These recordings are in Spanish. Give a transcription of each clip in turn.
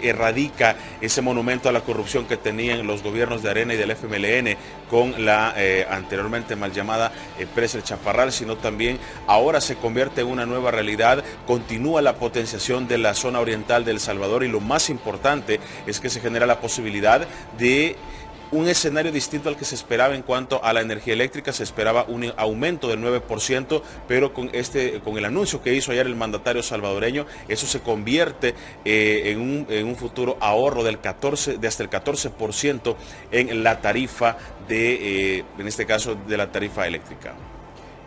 erradica ese monumento a la corrupción que tenían los gobiernos de Arena y del FMLN con la anteriormente mal llamada Presa El Chaparral, sino también ahora se convierte en una nueva realidad, continúa la potenciación de la zona oriental de El Salvador y lo más importante es que se genera la posibilidad de un escenario distinto al que se esperaba en cuanto a la energía eléctrica. Se esperaba un aumento del 9%, pero con el anuncio que hizo ayer el mandatario salvadoreño, eso se convierte en un futuro ahorro de hasta el 14% en la tarifa en este caso, de la tarifa eléctrica.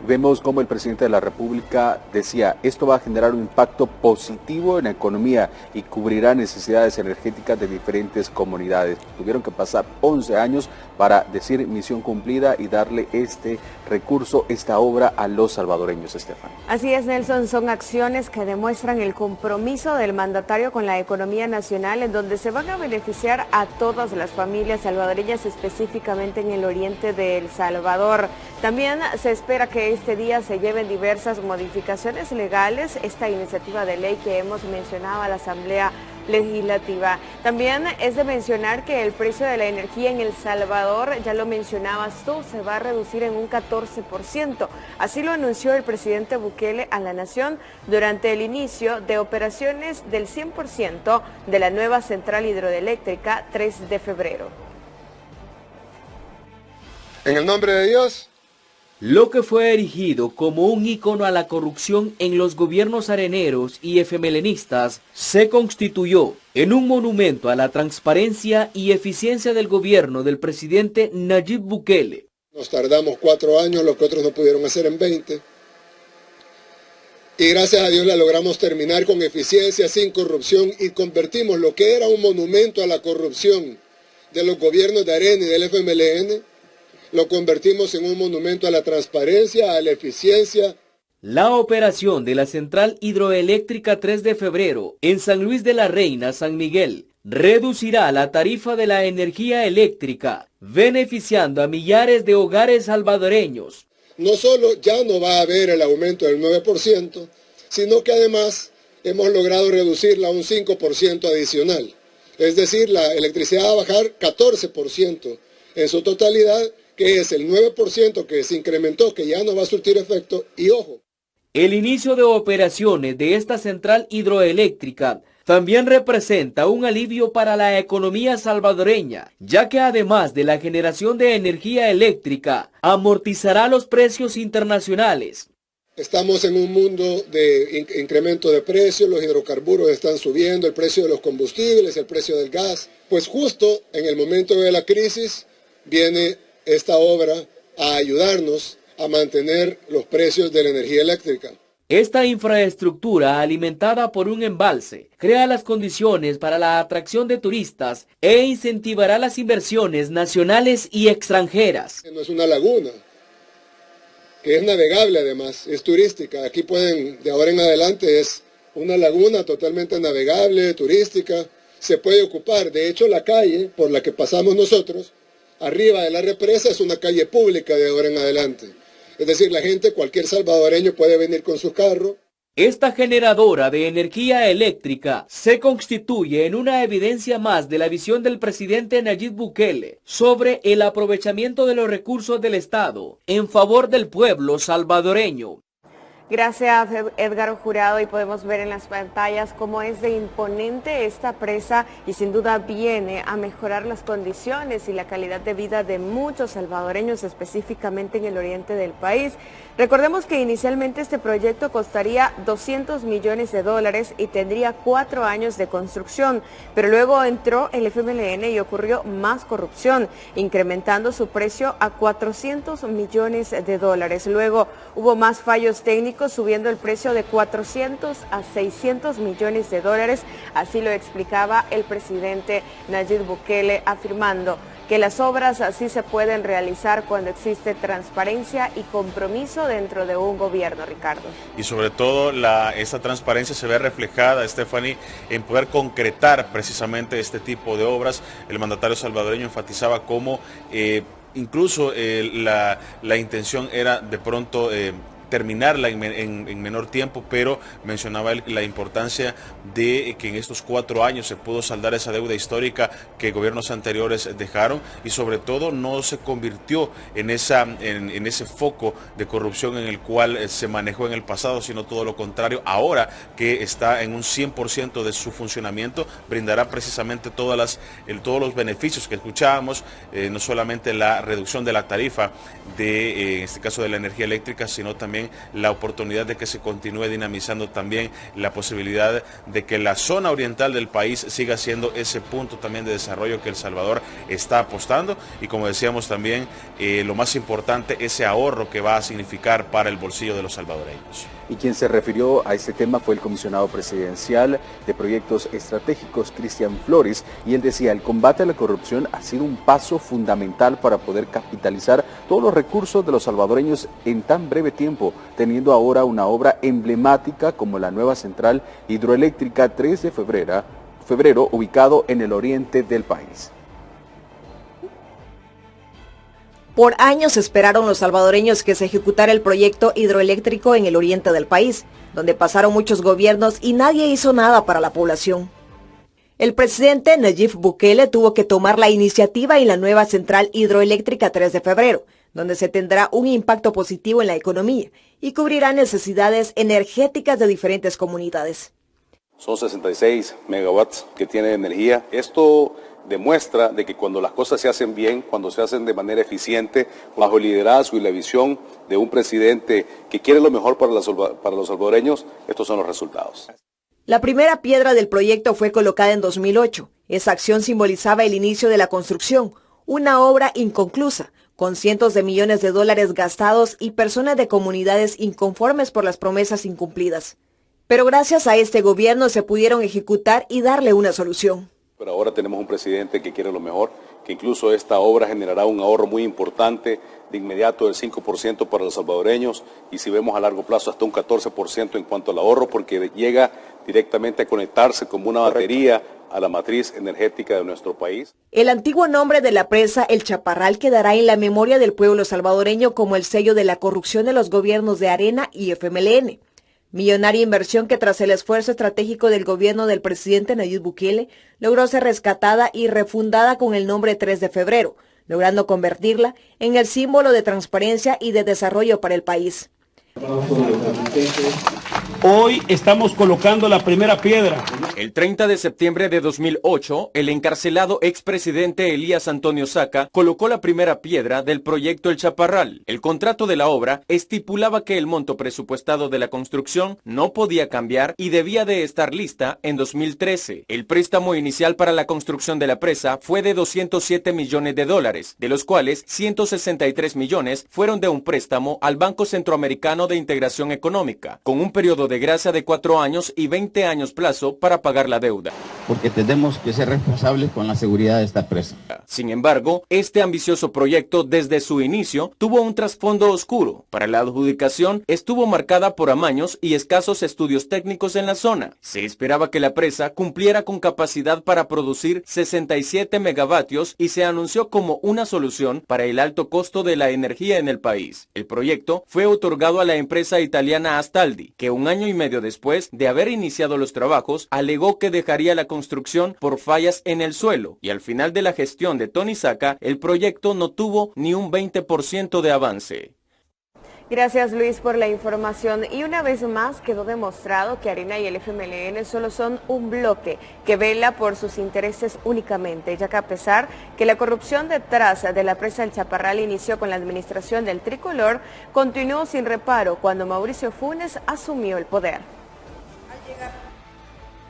Vemos como el presidente de la República decía, esto va a generar un impacto positivo en la economía y cubrirá necesidades energéticas de diferentes comunidades. Tuvieron que pasar 11 años para decir misión cumplida y darle este recurso, esta obra a los salvadoreños, Estefan. Así es, Nelson, son acciones que demuestran el compromiso del mandatario con la economía nacional, en donde se van a beneficiar a todas las familias salvadoreñas, específicamente en el oriente de El Salvador. También se espera que este día se lleven diversas modificaciones legales, esta iniciativa de ley que hemos mencionado a la Asamblea Legislativa. También es de mencionar que el precio de la energía en El Salvador, ya lo mencionabas tú, se va a reducir en un 14%. Así lo anunció el presidente Bukele a la nación durante el inicio de operaciones del 100% de la nueva central hidroeléctrica 3 de febrero. En el nombre de Dios. Lo que fue erigido como un ícono a la corrupción en los gobiernos areneros y efemelenistas se constituyó en un monumento a la transparencia y eficiencia del gobierno del presidente Nayib Bukele. Nos tardamos 4 años, lo que otros no pudieron hacer en 20. Y gracias a Dios la logramos terminar con eficiencia, sin corrupción, y convertimos lo que era un monumento a la corrupción de los gobiernos de Arena y del FMLN, lo convertimos en un monumento a la transparencia, a la eficiencia. La operación de la central hidroeléctrica 3 de febrero en San Luis de la Reina, San Miguel, reducirá la tarifa de la energía eléctrica, beneficiando a millares de hogares salvadoreños. No solo ya no va a haber el aumento del 9%, sino que además hemos logrado reducirla a un 5% adicional. Es decir, la electricidad va a bajar 14% en su totalidad, que es el 9% que se incrementó, que ya no va a surtir efecto. Y ojo, el inicio de operaciones de esta central hidroeléctrica también representa un alivio para la economía salvadoreña, ya que además de la generación de energía eléctrica, amortizará los precios internacionales. Estamos en un mundo de incremento de precios, los hidrocarburos están subiendo, el precio de los combustibles, el precio del gas. Pues justo en el momento de la crisis viene esta obra a ayudarnos a mantener los precios de la energía eléctrica. Esta infraestructura, alimentada por un embalse, crea las condiciones para la atracción de turistas e incentivará las inversiones nacionales y extranjeras. No es una laguna, que es navegable además, es turística. Aquí pueden, de ahora en adelante, es una laguna totalmente navegable, turística, se puede ocupar. De hecho, la calle por la que pasamos nosotros, arriba de la represa, es una calle pública de ahora en adelante. Es decir, la gente, cualquier salvadoreño puede venir con su carro. Esta generadora de energía eléctrica se constituye en una evidencia más de la visión del presidente Nayib Bukele sobre el aprovechamiento de los recursos del Estado en favor del pueblo salvadoreño. Gracias, Edgar Jurado, y podemos ver en las pantallas cómo es de imponente esta presa y sin duda viene a mejorar las condiciones y la calidad de vida de muchos salvadoreños, específicamente en el oriente del país. Recordemos que inicialmente este proyecto costaría $200 millones y tendría 4 años de construcción, pero luego entró el FMLN y ocurrió más corrupción, incrementando su precio a $400 millones. Luego hubo más fallos técnicos, subiendo el precio de 400 a 600 millones de dólares, así lo explicaba el presidente Nayib Bukele, afirmando que las obras así se pueden realizar cuando existe transparencia y compromiso dentro de un gobierno, Ricardo. Y sobre todo esa transparencia se ve reflejada, Stephanie, en poder concretar precisamente este tipo de obras. El mandatario salvadoreño enfatizaba cómo incluso la intención era de pronto terminarla en menor tiempo, pero mencionaba la importancia de que en estos 4 años se pudo saldar esa deuda histórica que gobiernos anteriores dejaron y sobre todo no se convirtió en ese foco de corrupción en el cual se manejó en el pasado, sino todo lo contrario. Ahora que está en un 100% de su funcionamiento, brindará precisamente todos los beneficios que escuchábamos, no solamente la reducción de la tarifa en este caso de la energía eléctrica, sino también la oportunidad de que se continúe dinamizando también la posibilidad de que la zona oriental del país siga siendo ese punto también de desarrollo que El Salvador está apostando y, como decíamos también, lo más importante, ese ahorro que va a significar para el bolsillo de los salvadoreños. Y quien se refirió a este tema fue el comisionado presidencial de proyectos estratégicos, Cristian Flores, y él decía: el combate a la corrupción ha sido un paso fundamental para poder capitalizar todos los recursos de los salvadoreños en tan breve tiempo, teniendo ahora una obra emblemática como la nueva central hidroeléctrica 3 de febrero, ubicado en el oriente del país. Por años esperaron los salvadoreños que se ejecutara el proyecto hidroeléctrico en el oriente del país, donde pasaron muchos gobiernos y nadie hizo nada para la población. El presidente Nayib Bukele tuvo que tomar la iniciativa en la nueva central hidroeléctrica 3 de febrero, donde se tendrá un impacto positivo en la economía y cubrirá necesidades energéticas de diferentes comunidades. Son 66 megawatts que tiene energía. Esto demuestra de que cuando las cosas se hacen bien, cuando se hacen de manera eficiente, bajo el liderazgo y la visión de un presidente que quiere lo mejor para los salvadoreños, estos son los resultados. La primera piedra del proyecto fue colocada en 2008. Esa acción simbolizaba el inicio de la construcción, una obra inconclusa, con cientos de millones de dólares gastados y personas de comunidades inconformes por las promesas incumplidas. Pero gracias a este gobierno se pudieron ejecutar y darle una solución. Pero ahora tenemos un presidente que quiere lo mejor, que incluso esta obra generará un ahorro muy importante, de inmediato del 5% para los salvadoreños, y si vemos a largo plazo hasta un 14% en cuanto al ahorro, porque llega directamente a conectarse como una batería a la matriz energética de nuestro país. El antiguo nombre de la presa, El Chaparral, quedará en la memoria del pueblo salvadoreño como el sello de la corrupción de los gobiernos de Arena y FMLN. Millonaria inversión que, tras el esfuerzo estratégico del gobierno del presidente Nayib Bukele, logró ser rescatada y refundada con el nombre 3 de febrero, logrando convertirla en el símbolo de transparencia y de desarrollo para el país. Hoy estamos colocando la primera piedra. El 30 de septiembre de 2008, el encarcelado expresidente Elías Antonio Saca colocó la primera piedra del proyecto El Chaparral. El contrato de la obra estipulaba que el monto presupuestado de la construcción no podía cambiar y debía de estar lista en 2013. El préstamo inicial para la construcción de la presa fue de 207 millones de dólares, de los cuales 163 millones fueron de un préstamo al Banco Centroamericano de Integración Económica, con un periodo de gracia de 4 años y 20 años plazo para pagar la deuda. Porque tenemos que ser responsables con la seguridad de esta presa. Sin embargo, este ambicioso proyecto desde su inicio tuvo un trasfondo oscuro. Para la adjudicación estuvo marcada por amaños y escasos estudios técnicos en la zona. Se esperaba que la presa cumpliera con capacidad para producir 67 megavatios y se anunció como una solución para el alto costo de la energía en el país. El proyecto fue otorgado a la empresa italiana Astaldi, que un año y medio después de haber iniciado los trabajos, alegó que dejaría la construcción por fallas en el suelo, y al final de la gestión de Tony Saca, el proyecto no tuvo ni un 20% de avance. Gracias, Luis, por la información. Y una vez más quedó demostrado que Arena y el FMLN solo son un bloque que vela por sus intereses únicamente, ya que a pesar que la corrupción detrás de la presa El Chaparral inició con la administración del Tricolor, continuó sin reparo cuando Mauricio Funes asumió el poder.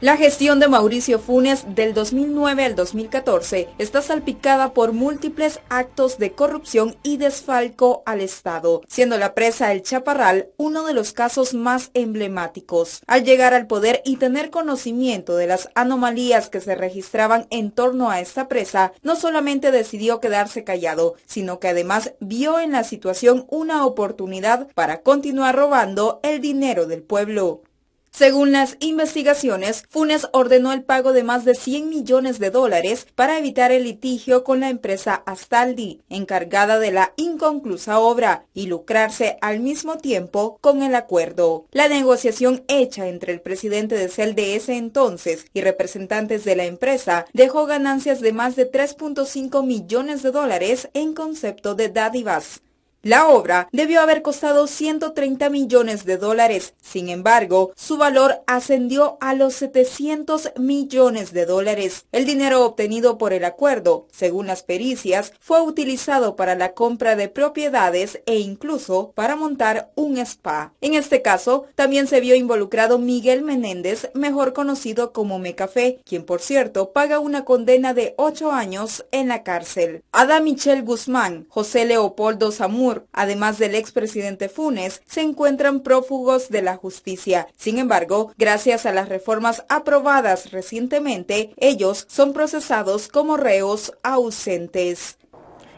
La gestión de Mauricio Funes del 2009 al 2014 está salpicada por múltiples actos de corrupción y desfalco al Estado, siendo la presa El Chaparral uno de los casos más emblemáticos. Al llegar al poder y tener conocimiento de las anomalías que se registraban en torno a esta presa, no solamente decidió quedarse callado, sino que además vio en la situación una oportunidad para continuar robando el dinero del pueblo. Según las investigaciones, Funes ordenó el pago de más de $100 millones para evitar el litigio con la empresa Astaldi, encargada de la inconclusa obra, y lucrarse al mismo tiempo con el acuerdo. La negociación hecha entre el presidente de CEL de ese entonces y representantes de la empresa dejó ganancias de más de $3.5 millones en concepto de dádivas. La obra debió haber costado $130 millones. Sin embargo, su valor ascendió a los $700 millones. El dinero obtenido por el acuerdo, según las pericias, fue utilizado para la compra de propiedades e incluso para montar un spa. En este caso, también se vio involucrado Miguel Menéndez, mejor conocido como Mecafé, quien por cierto paga una condena de 8 años en la cárcel. Ada Michelle Guzmán, José Leopoldo Zamur, además del expresidente Funes, se encuentran prófugos de la justicia. Sin embargo, gracias a las reformas aprobadas recientemente, ellos son procesados como reos ausentes.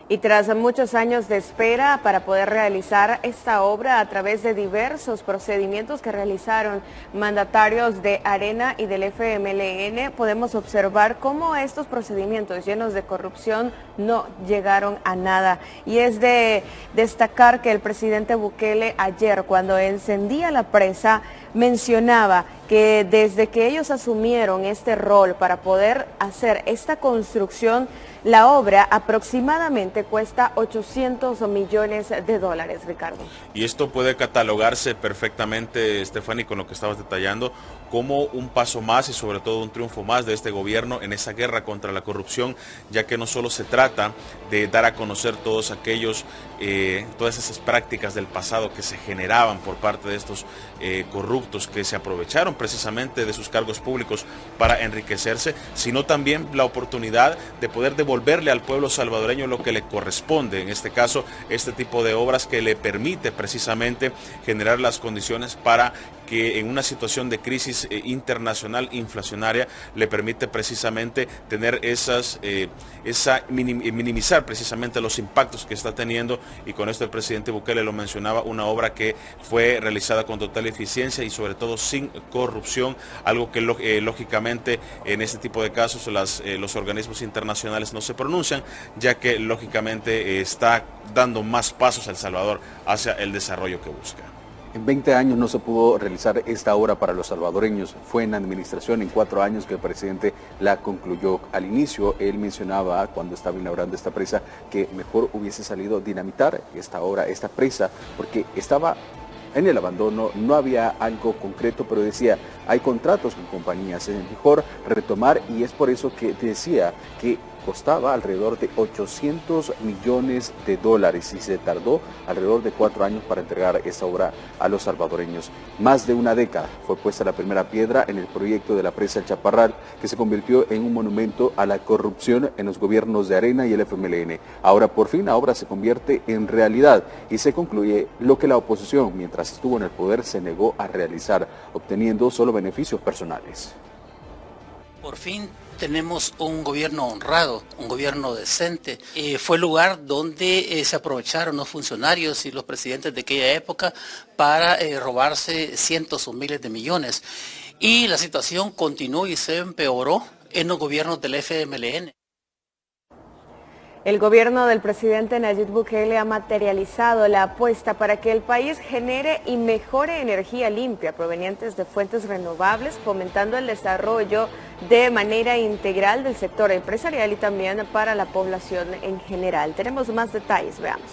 Y tras muchos años de espera para poder realizar esta obra a través de diversos procedimientos que realizaron mandatarios de Arena y del FMLN, podemos observar cómo estos procedimientos llenos de corrupción no llegaron a nada. Y es de destacar que el presidente Bukele ayer, cuando encendía la presa, mencionaba que desde que ellos asumieron este rol para poder hacer esta construcción, la obra aproximadamente cuesta $800 millones, Ricardo. Y esto puede catalogarse perfectamente, Stephanie, con lo que estabas detallando, como un paso más y sobre todo un triunfo más de este gobierno en esa guerra contra la corrupción, ya que no solo se trata de dar a conocer todas esas prácticas del pasado que se generaban por parte de estos corruptos que se aprovecharon precisamente de sus cargos públicos para enriquecerse, sino también la oportunidad de poder devolverle al pueblo salvadoreño lo que le corresponde, en este caso este tipo de obras que le permite precisamente generar las condiciones para que en una situación de crisis internacional inflacionaria le permite precisamente tener minimizar precisamente los impactos que está teniendo, y con esto el presidente Bukele lo mencionaba, una obra que fue realizada con total eficiencia y sobre todo sin corrupción, algo que lógicamente en este tipo de casos los organismos internacionales no se pronuncian, ya que lógicamente está dando más pasos a El Salvador hacia el desarrollo que busca. En 20 años no se pudo realizar esta obra para los salvadoreños. Fue en administración en 4 años que el presidente la concluyó. Al inicio, él mencionaba, cuando estaba inaugurando esta presa, que mejor hubiese salido dinamitar esta obra, esta presa, porque estaba en el abandono, no había algo concreto, pero decía, hay contratos con compañías, es mejor retomar, y es por eso que decía que costaba alrededor de $800 millones y se tardó alrededor de 4 años para entregar esta obra a los salvadoreños. Más de una década fue puesta la primera piedra en el proyecto de la presa El Chaparral, que se convirtió en un monumento a la corrupción en los gobiernos de Arena y el FMLN. Ahora por fin la obra se convierte en realidad y se concluye lo que la oposición, mientras estuvo en el poder, se negó a realizar, obteniendo solo beneficios personales. Por fin tenemos un gobierno honrado, un gobierno decente. Fue el lugar donde se aprovecharon los funcionarios y los presidentes de aquella época para robarse cientos o miles de millones. Y la situación continuó y se empeoró en los gobiernos del FMLN. El gobierno del presidente Nayib Bukele ha materializado la apuesta para que el país genere y mejore energía limpia provenientes de fuentes renovables, fomentando el desarrollo de manera integral del sector empresarial y también para la población en general. Tenemos más detalles, veamos.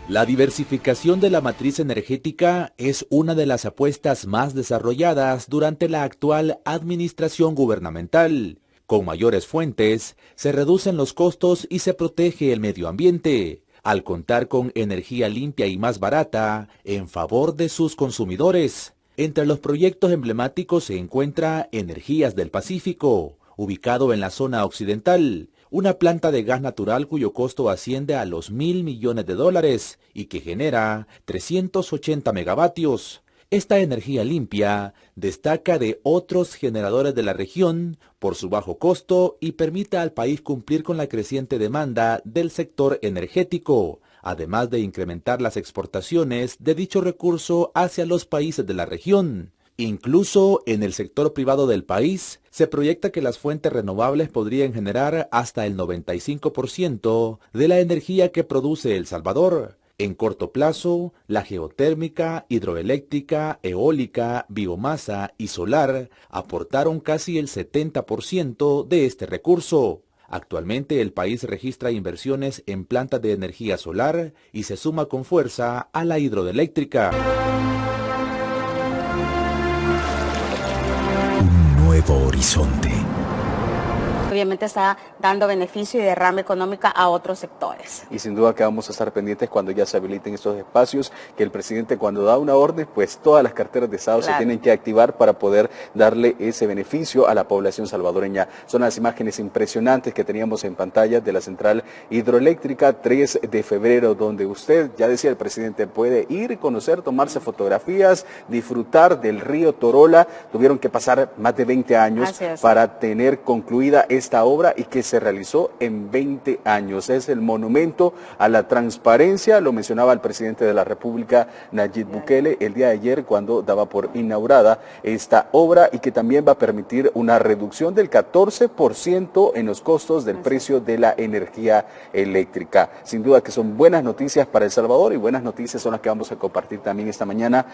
La diversificación de la matriz energética es una de las apuestas más desarrolladas durante la actual administración gubernamental. Con mayores fuentes, se reducen los costos y se protege el medio ambiente, al contar con energía limpia y más barata en favor de sus consumidores. Entre los proyectos emblemáticos se encuentra Energías del Pacífico, ubicado en la zona occidental, una planta de gas natural cuyo costo asciende a los $1.000 millones y que genera 380 megavatios. Esta energía limpia destaca de otros generadores de la región por su bajo costo y permite al país cumplir con la creciente demanda del sector energético, además de incrementar las exportaciones de dicho recurso hacia los países de la región. Incluso en el sector privado del país, se proyecta que las fuentes renovables podrían generar hasta el 95% de la energía que produce El Salvador. En corto plazo, la geotérmica, hidroeléctrica, eólica, biomasa y solar aportaron casi el 70% de este recurso. Actualmente el país registra inversiones en plantas de energía solar y se suma con fuerza a la hidroeléctrica. Nuevo horizonte. Obviamente está dando beneficio y derrama económica a otros sectores. Y sin duda que vamos a estar pendientes cuando ya se habiliten estos espacios, que el presidente cuando da una orden, pues todas las carteras de Estado se tienen que activar para poder darle ese beneficio a la población salvadoreña. Son las imágenes impresionantes que teníamos en pantalla de la central hidroeléctrica 3 de febrero, donde usted, ya decía el presidente, puede ir, conocer, tomarse fotografías, disfrutar del río Torola. Tuvieron que pasar más de 20 años para tener concluida esta obra y que se realizó en 20 años. Es el monumento a la transparencia, lo mencionaba el presidente de la República, Nayib Bukele, el día de ayer cuando daba por inaugurada esta obra, y que también va a permitir una reducción del 14% en los costos del precio de la energía eléctrica. Sin duda que son buenas noticias para El Salvador, y buenas noticias son las que vamos a compartir también esta mañana.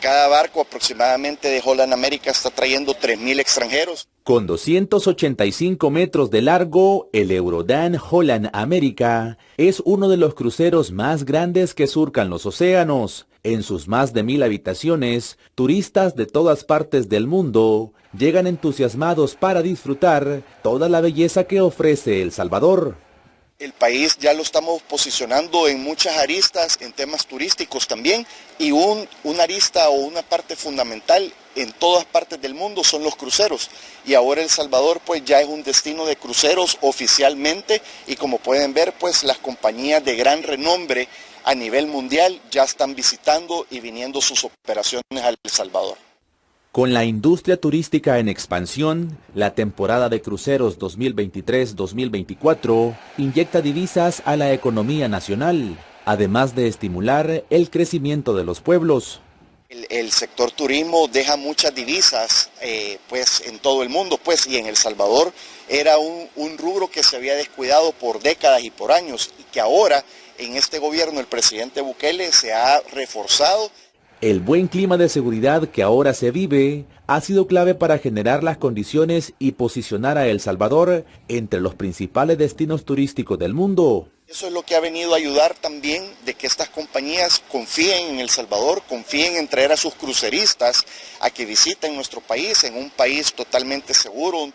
Cada barco aproximadamente de Holland America está trayendo 3,000 extranjeros. Con 285 metros de largo, el Eurodan Holland America es uno de los cruceros más grandes que surcan los océanos. En sus más de 1,000 habitaciones, turistas de todas partes del mundo llegan entusiasmados para disfrutar toda la belleza que ofrece El Salvador. El país ya lo estamos posicionando en muchas aristas, en temas turísticos también, y una arista o una parte fundamental en todas partes del mundo son los cruceros. Y ahora El Salvador pues ya es un destino de cruceros oficialmente, y como pueden ver pues las compañías de gran renombre a nivel mundial ya están visitando y viniendo sus operaciones a El Salvador. Con la industria turística en expansión, la temporada de cruceros 2023-2024 inyecta divisas a la economía nacional, además de estimular el crecimiento de los pueblos. El sector turismo deja muchas divisas pues en todo el mundo, pues, y en El Salvador era un rubro que se había descuidado por décadas y por años, y que ahora en este gobierno el presidente Bukele se ha reforzado. El buen clima de seguridad que ahora se vive ha sido clave para generar las condiciones y posicionar a El Salvador entre los principales destinos turísticos del mundo. Eso es lo que ha venido a ayudar también, de que estas compañías confíen en El Salvador, confíen en traer a sus cruceristas a que visiten nuestro país, en un país totalmente seguro, un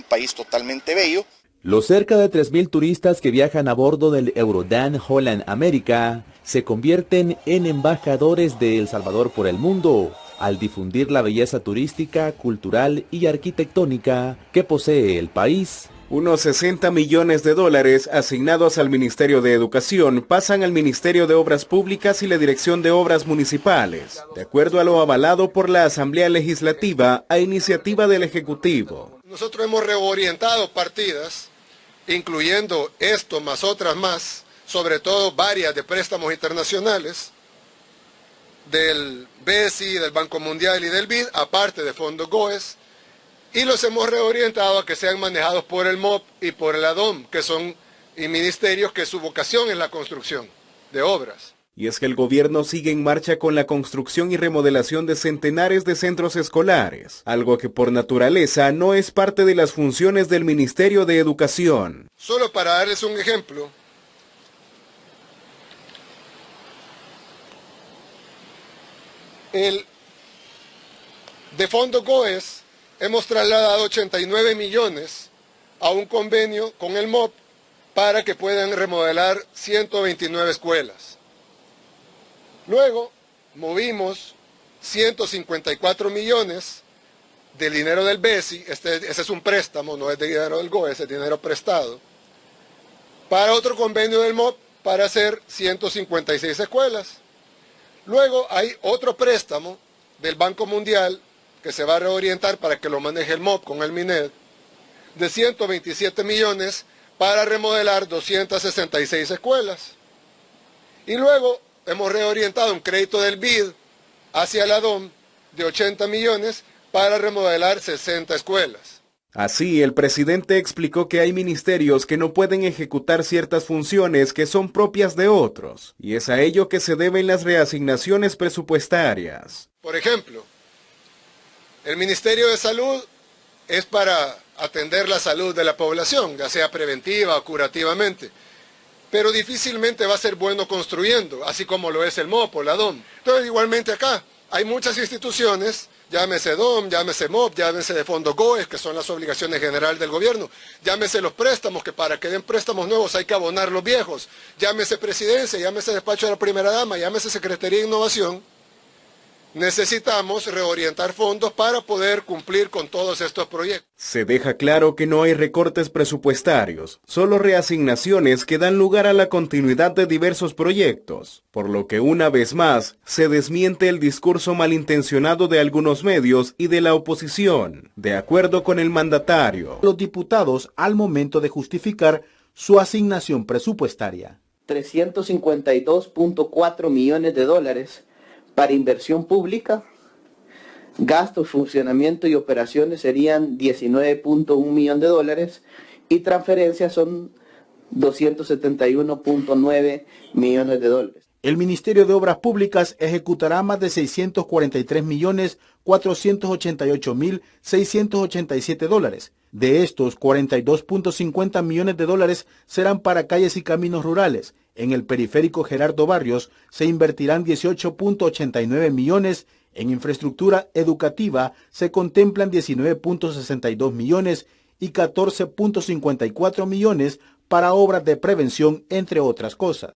país totalmente bello. Los cerca de 3,000 turistas que viajan a bordo del Eurodan Holland America se convierten en embajadores de El Salvador por el mundo, al difundir la belleza turística, cultural y arquitectónica que posee el país. Unos 60 millones de dólares asignados al Ministerio de Educación pasan al Ministerio de Obras Públicas y la Dirección de Obras Municipales, de acuerdo a lo avalado por la Asamblea Legislativa a iniciativa del Ejecutivo. Nosotros hemos reorientado partidas, incluyendo esto más otras más, sobre todo varias de préstamos internacionales, del BESI, del Banco Mundial y del BID, aparte de fondos GOES, y los hemos reorientado a que sean manejados por el MOP y por el ADOM, que son ministerios que su vocación es la construcción de obras. Y es que el gobierno sigue en marcha con la construcción y remodelación de centenares de centros escolares, algo que por naturaleza no es parte de las funciones del Ministerio de Educación. Solo para darles un ejemplo, de fondo GOES hemos trasladado 89 millones a un convenio con el MOP para que puedan remodelar 129 escuelas. Luego movimos 154 millones del dinero del BESI, ese es un préstamo, no es de dinero del GOES, es dinero prestado, para otro convenio del MOP para hacer 156 escuelas. Luego hay otro préstamo del Banco Mundial que se va a reorientar para que lo maneje el MOP con el MINED, de 127 millones para remodelar 266 escuelas. Y luego hemos reorientado un crédito del BID hacia la DOM de 80 millones para remodelar 60 escuelas. Así, el presidente explicó que hay ministerios que no pueden ejecutar ciertas funciones que son propias de otros, y es a ello que se deben las reasignaciones presupuestarias. Por ejemplo, el Ministerio de Salud es para atender la salud de la población, ya sea preventiva o curativamente, pero difícilmente va a ser bueno construyendo, así como lo es el MOP o la DOM. Entonces, igualmente acá, hay muchas instituciones, llámese DOM, llámese MOP, llámese de Fondo GOES, que son las obligaciones generales del gobierno, llámese los préstamos, que para que den préstamos nuevos hay que abonar los viejos, llámese Presidencia, llámese Despacho de la Primera Dama, llámese Secretaría de Innovación. Necesitamos reorientar fondos para poder cumplir con todos estos proyectos. Se deja claro que no hay recortes presupuestarios, solo reasignaciones que dan lugar a la continuidad de diversos proyectos, por lo que una vez más se desmiente el discurso malintencionado de algunos medios y de la oposición, de acuerdo con el mandatario. Los diputados al momento de justificar su asignación presupuestaria. 352.4 millones de dólares para inversión pública, gastos, funcionamiento y operaciones serían 19.1 millones de dólares y transferencias son 271.9 millones de dólares. El Ministerio de Obras Públicas ejecutará más de 643.488.687 dólares. De estos, 42.50 millones de dólares serán para calles y caminos rurales. En el periférico Gerardo Barrios se invertirán 18.89 millones. En infraestructura educativa se contemplan 19.62 millones y 14.54 millones para obras de prevención, entre otras cosas.